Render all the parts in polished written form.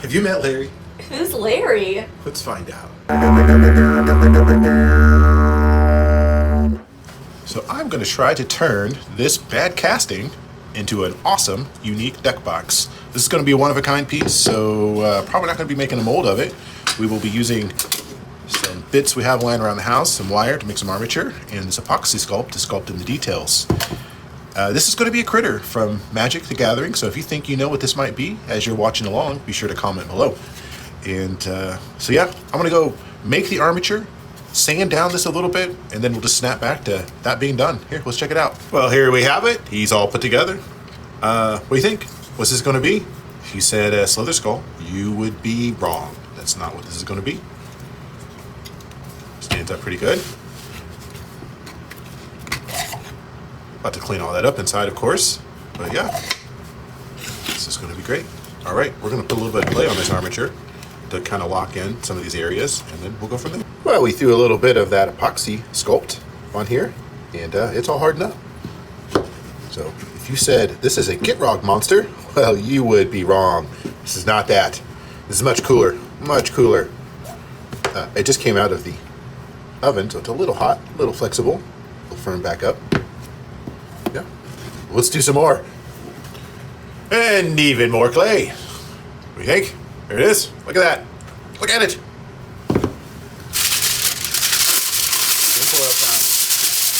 Have you met Larry? Who's Larry? Let's find out. So I'm going to try to turn this bad casting into an awesome, unique deck box. This is going to be a one-of-a-kind piece, so probably not going to be making a mold of it. We will be using some bits we have lying around the house, some wire to make some armature, and this epoxy sculpt to sculpt in the details. This is going to be a critter from Magic the Gathering, so if you think you know what this might be as you're watching along, be sure to comment below. And so yeah, I'm going to go make the armature, sand down this a little bit, and then we'll just snap back to that being done. Here, let's check it out. Well, here we have it. He's all put together. What do you think? What's this going to be? If you said Slither Skull, you would be wrong. That's not what this is going to be. Stands up pretty good. About to clean all that up inside, of course. But yeah, this is going to be great. All right, we're going to put a little bit of clay on this armature to kind of lock in some of these areas, and then we'll go from there. Well, we threw a little bit of that epoxy sculpt on here, and it's all hardened up. So if you said this is a Gitrog monster, well, you would be wrong. This is not that. This is much cooler, much cooler. It just came out of the oven, so it's a little hot, a little flexible. We'll firm back up. Yeah, let's do some more. And even more clay. What do you think? There it is. Look at that. Look at it.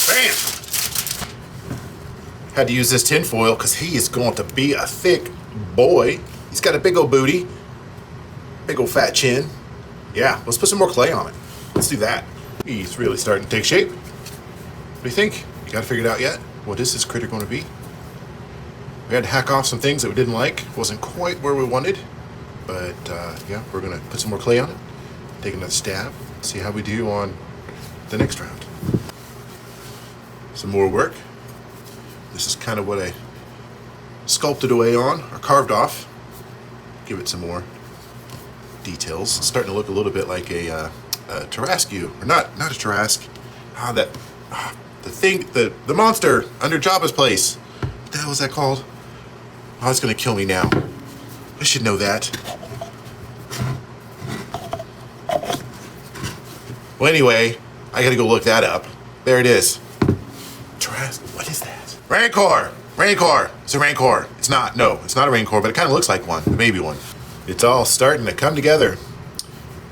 Bam! Had to use this tin foil because he is going to be a thick boy. He's got a big old booty, big old fat chin. Yeah, let's put some more clay on it. Let's do that. He's really starting to take shape. What do you think? You got it figured out yet? What is this critter going to be? We had to hack off some things that we didn't like. Wasn't quite where we wanted. But yeah, we're going to put some more clay on it. Take another stab. See how we do on the next round. Some more work. This is kind of what I sculpted away on, or carved off. Give it some more details. It's starting to look a little bit like a Tarrasque, or not a Tarrasque. The monster under Jabba's place. What the hell is that called? Oh, it's gonna kill me now. I should know that. Well, anyway, I gotta go look that up. There it is. Tarrasque, what is that? Rancor! Rancor! It's a Rancor. It's not, no, it's not a Rancor, but it kind of looks like one, the baby one. It's all starting to come together.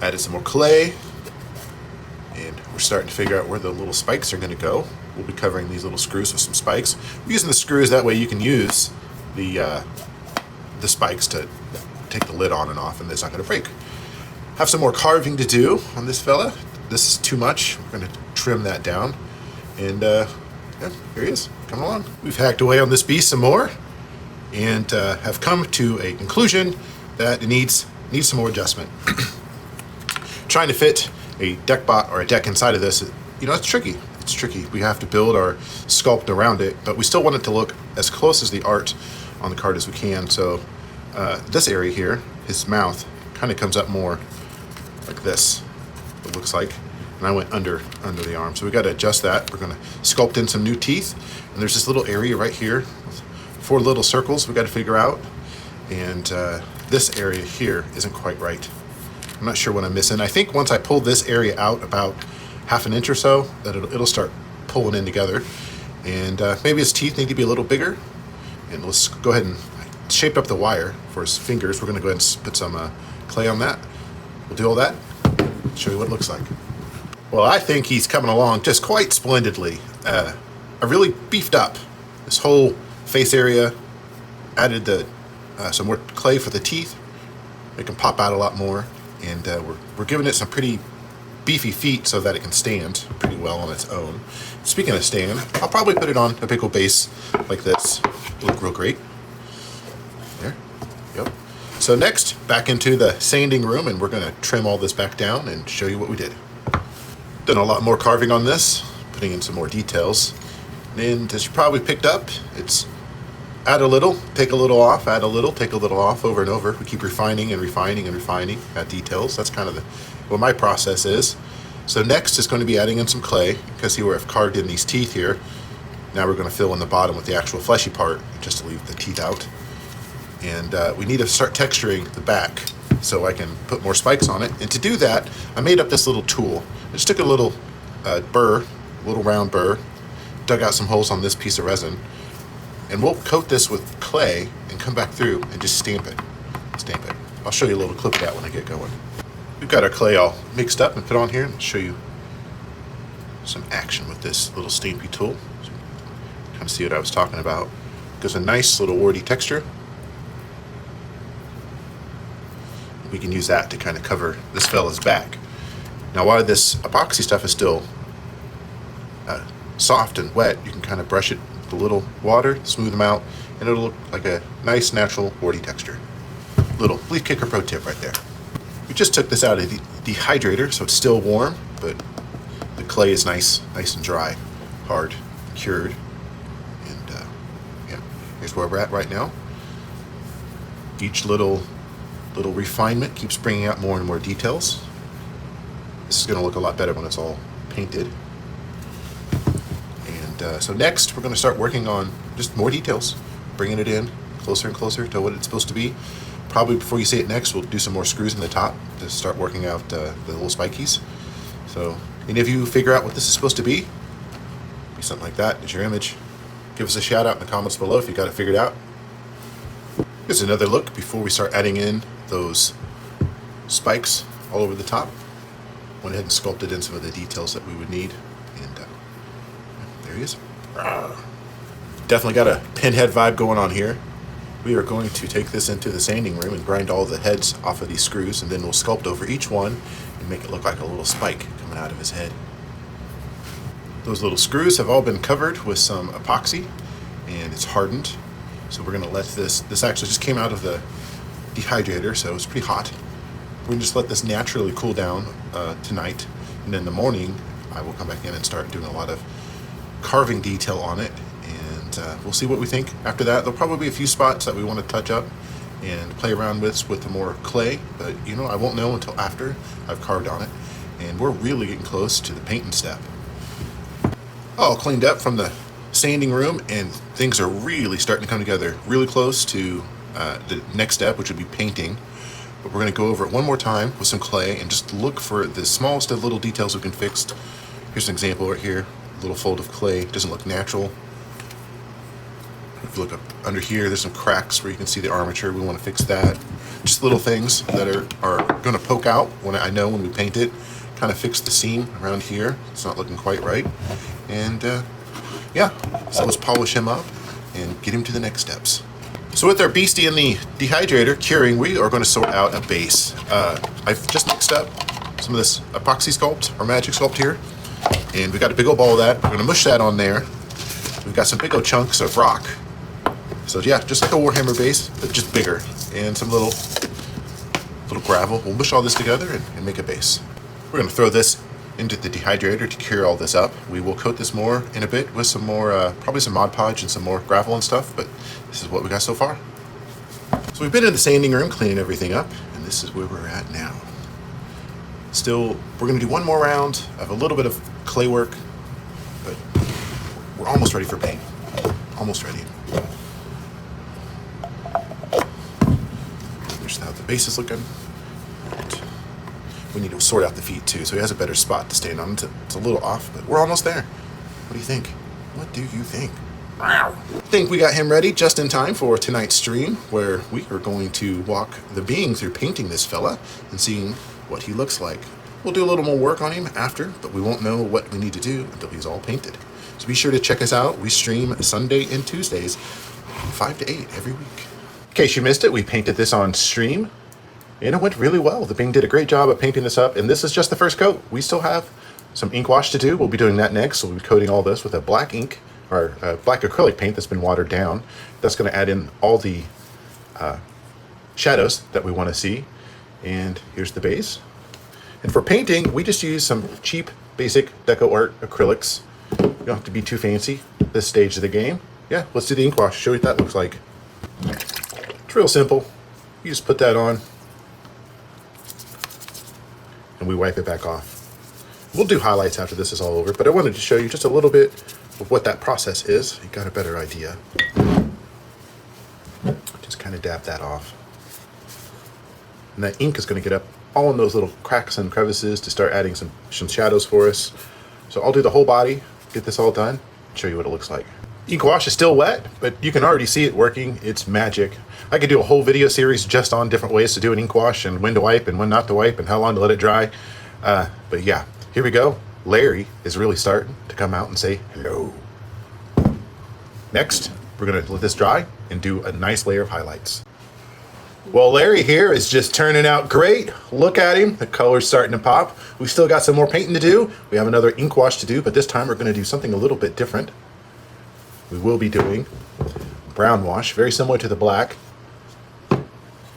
Added some more clay, and we're starting to figure out where the little spikes are gonna go. We'll be covering these little screws with some spikes. We're using the screws, that way you can use the spikes to take the lid on and off, and it's not gonna break. Have some more carving to do on this fella. This is too much. We're gonna trim that down. And yeah, here he is, coming along. We've hacked away on this beast some more, and have come to a conclusion that it needs some more adjustment. Trying to fit a deck bot or a deck inside of this, you know, it's tricky. It's tricky. We have to build our sculpt around it, but we still want it to look as close as the art on the card as we can. So this area here, his mouth, kind of comes up more like this, it looks like. And I went under the arm. So we got to adjust that. We're going to sculpt in some new teeth. And there's this little area right here, 4 little circles we got to figure out. And this area here isn't quite right. I'm not sure what I'm missing. I think once I pull this area out about half an inch or so, that it'll start pulling in together. And maybe his teeth need to be a little bigger. And let's go ahead and shape up the wire for his fingers. We're going to go ahead and put some clay on that. We'll do all that, show you what it looks like. Well, I think he's coming along just quite splendidly. I really beefed up this whole face area, added some more clay for the teeth, make them pop out a lot more, and we're giving it some pretty beefy feet so that it can stand pretty well on its own. Speaking of stand, I'll probably put it on a pickle base like this. It'll look real great. There, yep. So next, back into the sanding room, and we're gonna trim all this back down and show you what we did. Done a lot more carving on this, putting in some more details. And as you probably picked up, it's add a little, take a little off, add a little, take a little off, over and over. We keep refining and refining and refining, add details. That's kind of what my process is. So next is going to be adding in some clay, because here I've carved in these teeth here. Now we're going to fill in the bottom with the actual fleshy part, just to leave the teeth out. And we need to start texturing the back so I can put more spikes on it. And to do that, I made up this little tool. I just took a little burr, a little round burr, dug out some holes on this piece of resin, and we'll coat this with clay and come back through and just stamp it. Stamp it. I'll show you a little clip of that when I get going. We've got our clay all mixed up and put on here, and I'll show you some action with this little stampy tool. So kind of see what I was talking about. Gives a nice little warty texture. We can use that to kind of cover this fella's back. Now while this epoxy stuff is still soft and wet, you can kind of brush it with a little water, smooth them out, and it'll look like a nice natural warty texture. Little Leifkicker pro tip right there. We just took this out of the dehydrator, so it's still warm, but the clay is nice and dry, hard, cured. And yeah, here's where we're at right now. Each little refinement keeps bringing out more and more details. This is going to look a lot better when it's all painted. And so next we're going to start working on just more details, bringing it in closer and closer to what it's supposed to be. Probably before you see it next, we'll do some more screws in the top to start working out the little spikies. So any of you figure out what this is supposed to be something like that is your image, give us a shout out in the comments below if you got it figured out. Here's another look before we start adding in those spikes all over the top. Went ahead and sculpted in some of the details that we would need, and there he is. Definitely got a pinhead vibe going on here. We are going to take this into the sanding room and grind all the heads off of these screws, and then we'll sculpt over each one and make it look like a little spike coming out of his head. Those little screws have all been covered with some epoxy, and it's hardened. So we're gonna let this actually just came out of the dehydrator, so it's pretty hot. We're gonna just let this naturally cool down tonight, and in the morning I will come back in and start doing a lot of carving detail on it, and we'll see what we think after that. There'll probably be a few spots that we want to touch up and play around with the more clay, but you know, I won't know until after I've carved on it, and we're really getting close to the painting step. All cleaned up from the sanding room, and things are really starting to come together, really close to the next step, which would be painting. But we're going to go over it one more time with some clay and just look for the smallest of little details we can fix. Here's an example right here. A little fold of clay. Doesn't look natural. If you look up under here, there's some cracks where you can see the armature. We want to fix that. Just little things that are going to poke out when we paint it. Kind of fix the seam around here. It's not looking quite right. And yeah, so let's polish him up and get him to the next steps. So with our beastie in the dehydrator curing, we are going to sort out a base. I've just mixed up some of this epoxy sculpt or magic sculpt here, and we got a big old ball of that. We're going to mush that on there. We've got some big old chunks of rock. So yeah, just like a Warhammer base, but just bigger, and some little gravel. We'll mush all this together and make a base. We're going to throw this into the dehydrator to cure all this up. We will coat this more in a bit with some more, probably some Mod Podge and some more gravel and stuff, but this is what we got so far. So we've been in the sanding room cleaning everything up, and this is where we're at now. Still, we're gonna do one more round of a little bit of clay work, but we're almost ready for paint. Almost ready. Here's how the base is looking. And we need to sort out the feet too, so he has a better spot to stand on. It's a little off, but we're almost there. What do you think? What do you think? I think we got him ready just in time for tonight's stream, where we are going to walk the being through painting this fella and seeing what he looks like. We'll do a little more work on him after, but we won't know what we need to do until he's all painted. So be sure to check us out. We stream Sunday and Tuesdays, 5 to 8 every week. In case you missed it, we painted this on stream, and it went really well. The Bing did a great job of painting this up, and this is just the first coat. We still have some ink wash to do. We'll be doing that next. So we'll be coating all this with a black ink, or black acrylic paint that's been watered down. That's going to add in all the shadows that we want to see. And here's the base. And for painting, we just use some cheap, basic Deco Art acrylics. You don't have to be too fancy at this stage of the game. Yeah, let's do the ink wash, show you what that looks like. It's real simple. You just put that on, and we wipe it back off. We'll do highlights after this is all over, but I wanted to show you just a little bit of what that process is. You got a better idea. Just kind of dab that off. And that ink is going to get up all in those little cracks and crevices to start adding some shadows for us. So I'll do the whole body, get this all done, show you what it looks like. Ink wash is still wet, but you can already see it working. It's magic. I could do a whole video series just on different ways to do an ink wash and when to wipe and when not to wipe and how long to let it dry. But yeah, here we go. Larry is really starting to come out and say hello. Next, we're gonna let this dry and do a nice layer of highlights. Well, Larry here is just turning out great. Look at him, the color's starting to pop. We still got some more painting to do. We have another ink wash to do, but this time we're gonna do something a little bit different. We will be doing brown wash, very similar to the black.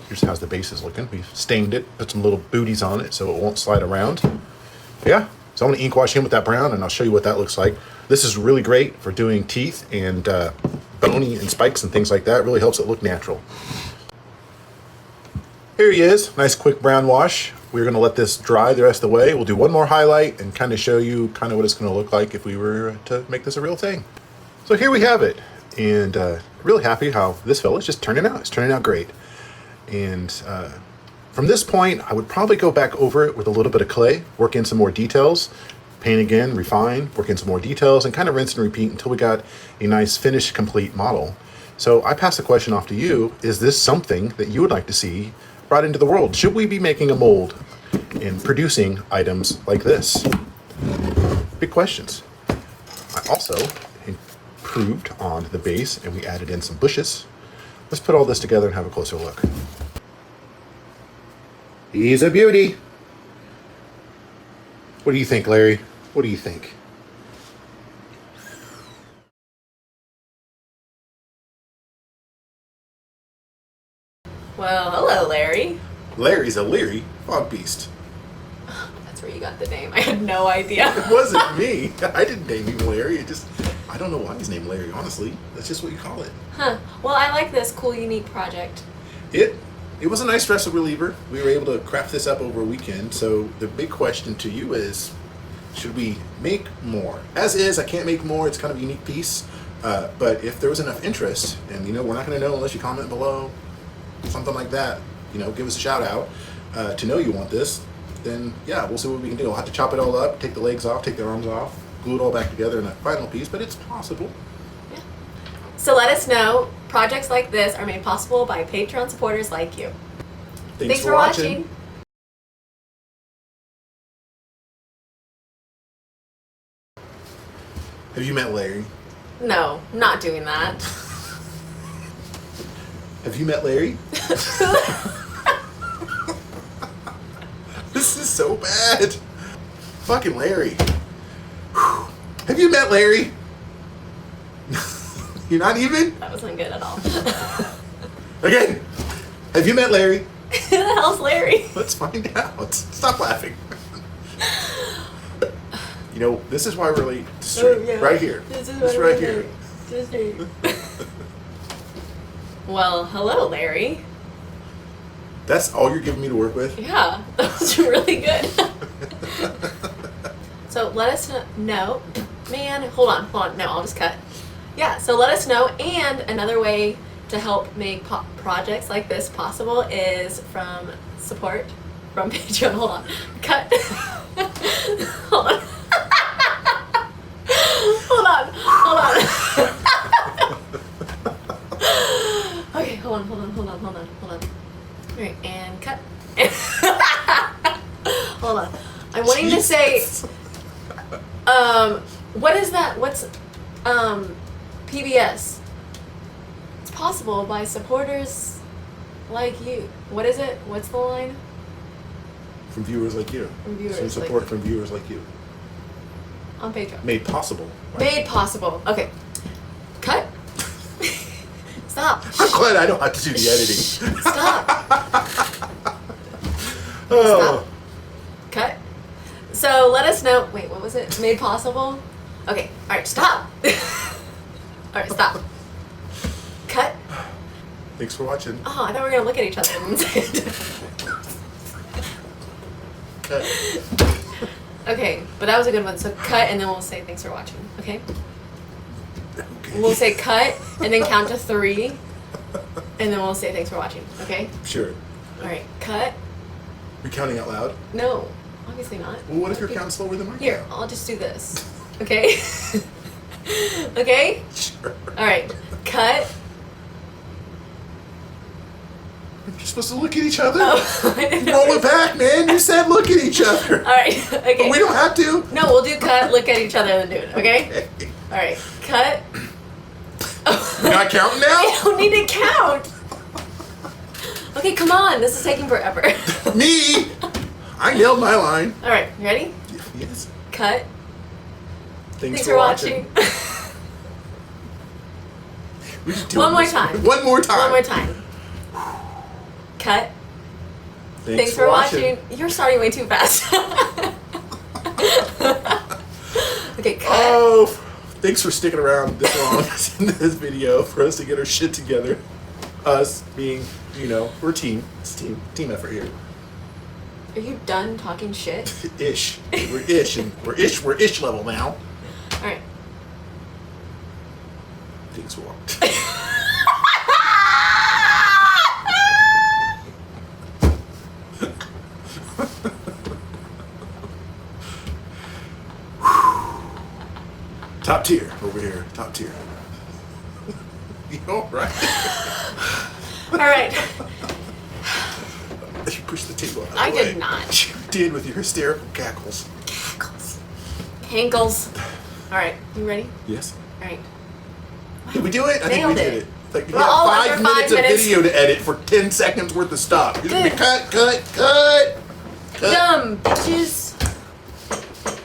Here's how the base is looking. We've stained it, put some little booties on it so it won't slide around. Yeah, so I'm gonna ink wash him with that brown and I'll show you what that looks like. This is really great for doing teeth and bony and spikes and things like that. It really helps it look natural. Here he is, nice quick brown wash. We're gonna let this dry the rest of the way. We'll do one more highlight and kind of show you kind of what it's gonna look like if we were to make this a real thing. So here we have it, and really happy how this fella's just turning out. It's turning out great. And from this point, I would probably go back over it with a little bit of clay, work in some more details, paint again, refine, work in some more details, and kind of rinse and repeat until we got a nice finished, complete model. So I pass the question off to you. Is this something that you would like to see brought into the world? Should we be making a mold and producing items like this? Big questions. I also improved on the base and we added in some bushes. Let's put all this together and have a closer look. He's a beauty. What do you think, Larry? What do you think? Well, hello, Larry. Larry's a leery fog beast. That's where you got the name. I had no idea. It wasn't me. I didn't name him Larry. I don't know why he's named Larry, honestly. That's just what you call it. Huh. Well, I like this cool, unique project. It was a nice stress reliever. We were able to craft this up over a weekend. So the big question to you is, should we make more? As is, I can't make more. It's kind of a unique piece. But if there was enough interest, and we're not going to know unless you comment below, something like that, give us a shout out to know you want this, then yeah, we'll see what we can do. I'll have to chop it all up, take the legs off, take the arms off, glue it all back together in a final piece, but it's possible. Yeah. So let us know. Projects like this are made possible by Patreon supporters like you. Thanks for watching. Have you met Larry? No, not doing that. Have you met Larry? This is so bad. Fucking Larry. Whew. Have you met Larry? You're not even? That wasn't good at all. Again. Have you met Larry? Who the hell's Larry? Let's find out. Stop laughing. This is why we're late to stream. Yeah. Right here. This is This right here. Well, hello, Larry. That's all you're giving me to work with? Yeah, that was really good. So let us know. Man, hold on. No, I'll just cut. Yeah, so let us know. And another way to help make projects like this possible is from support from Patreon. Hold on. Cut. Hold on. Hold on. Okay, hold on. All right, and cut. Hold on. I'm wanting to say, what is that? What's, PBS? It's possible by supporters like you. What is it? What's the line? From viewers like you. From viewers Some support like from viewers like you. On Patreon. Made possible. Right? Made possible. Okay. Cut. Stop. I'm glad I don't have to do the editing. Stop. Oh. Stop. Cut. So let us know. Wait, what was it? Made possible? Okay. All right. Stop. All right. Stop. Cut. Thanks for watching. Oh, I thought we were gonna look at each other and say it. Cut. Okay, but that was a good one. So cut, and then we'll say thanks for watching. Okay. Okay. We'll say cut, and then count to 3, and then we'll say thanks for watching. Okay. Sure. All right. Cut. You're counting out loud? No, obviously not. Well, what if you're counting slower than mine? Here, I'll just do this. Okay? Okay? Sure. Alright, cut. You're supposed to look at each other. Oh, I didn't know. Roll it back, man. You said look at each other. Alright, okay. But we don't have to. No, we'll do cut, look at each other, and then do it, okay? Okay. Alright, cut. You're not counting now? I don't need to count. Okay, come on. This is taking forever. Me? I nailed my line. Alright, you ready? Yes. Cut. Thanks for watching. We just do One it more this time. way. One more time. One more time. Cut. Thanks for watching. You're starting way too fast. Okay, cut. Oh, thanks for sticking around this long in this video for us to get our shit together. Us being, we're a team. It's a team effort here. Are you done talking shit? Ish. We're ish, and we're ish level now. Alright. Thanks for watching. Top tier over here. Top tier. You alright? Alright. You pushed the table out of the I way. did not. You did with your hysterical cackles. Hankles. Alright, you ready? Yes. Alright. Did we do it? I think Nailed we did it. it. Like you We're all got under 5 minutes 5 of minutes. video to edit for 10 seconds worth of stuff. You're gonna be cut. Dumb bitches.